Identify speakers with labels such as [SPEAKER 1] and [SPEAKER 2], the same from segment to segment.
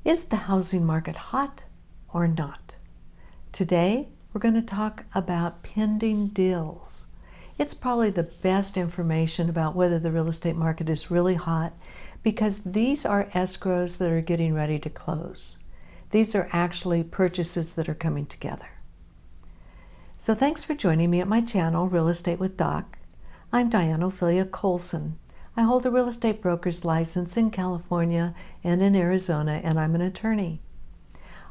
[SPEAKER 1] Is the housing market hot or not? Today, we're going to talk about pending deals. It's probably the best information about whether the real estate market is really hot because these are escrows that are getting ready to close. These are actually purchases that are coming together. So thanks for joining me at my channel, Real Estate with Doc. I'm DIANNE OPHELIA COLSON. I hold a real estate broker's license in California and in Arizona, and I'm an attorney.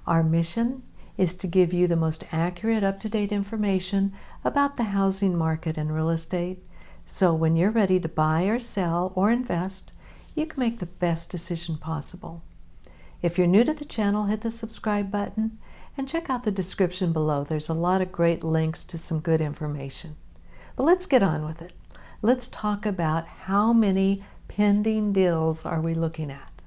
[SPEAKER 1] Our mission is to give you the most accurate, up-to-date information about the housing market and real estate, so when you're ready to buy or sell or invest, you can make the best decision possible. If you're new to the channel, hit the subscribe button and check out the description below. There's a lot of great links to some good information. But let's get on with it. Let's talk about how many pending deals are we looking at.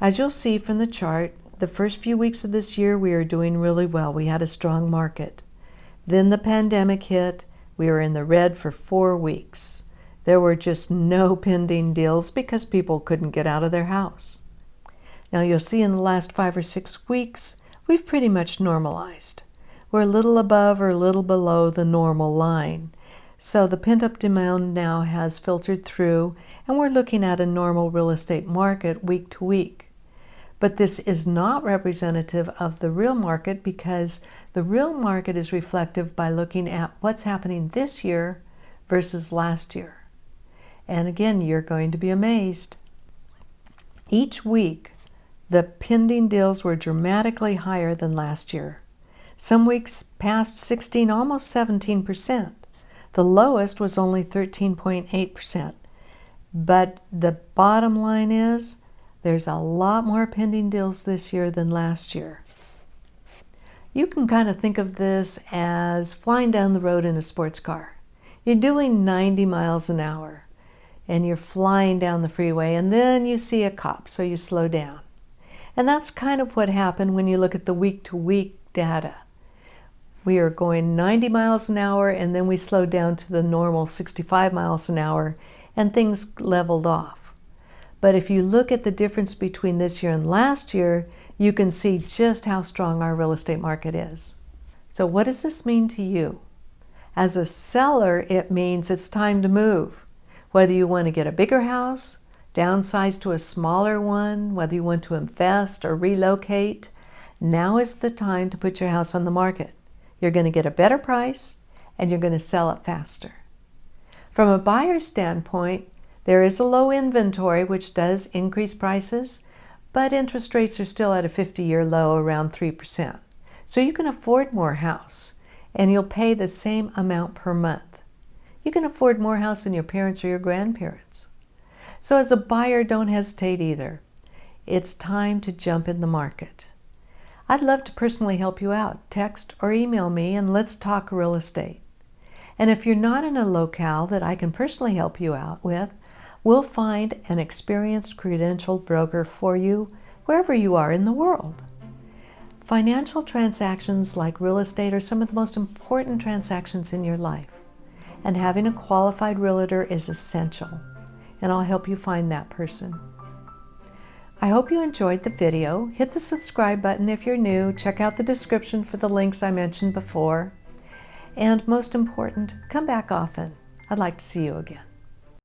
[SPEAKER 1] As you'll see from the chart, the first few weeks of this year we are doing really well. We had a strong market. Then the pandemic hit. We were in the red for 4 weeks. There were just no pending deals because people couldn't get out of their house. Now you'll see in the last 5 or 6 weeks, we've pretty much normalized. We're a little above or a little below the normal line. So the pent-up demand now has filtered through, and we're looking at a normal real estate market week to week. But this is not representative of the real market because the real market is reflective by looking at what's happening this year versus last year. And again, you're going to be amazed. Each week, the pending deals were dramatically higher than last year. Some weeks passed 16, almost 17%. The lowest was only 13.8%. But the bottom line is, there's a lot more pending deals this year than last year. You can kind of think of this as flying down the road in a sports car. You're doing 90 miles an hour, and you're flying down the freeway, and then you see a cop, so you slow down. And that's kind of what happened when you look at the week-to-week data. We are going 90 miles an hour, and then we slowed down to the normal 65 miles an hour, and things leveled off. But if you look at the difference between this year and last year, you can see just how strong our real estate market is. So what does this mean to you? As a seller, it means it's time to move. Whether you want to get a bigger house, downsize to a smaller one, whether you want to invest or relocate, now is the time to put your house on the market. You're going to get a better price, and you're going to sell it faster. From a buyer's standpoint, there is a low inventory, which does increase prices, but interest rates are still at a 50-year low, around 3%. So you can afford more house, and you'll pay the same amount per month. You can afford more house than your parents or your grandparents. So as a buyer, don't hesitate either. It's time to jump in the market. I'd love to personally help you out. Text or email me and let's talk real estate. And if you're not in a locale that I can personally help you out with, we'll find an experienced credentialed broker for you wherever you are in the world. Financial transactions like real estate are some of the most important transactions in your life. And having a qualified realtor is essential. And I'll help you find that person. I hope you enjoyed the video. Hit the subscribe button if you're new. Check out the description for the links I mentioned before. And most important, come back often. I'd like to see you again.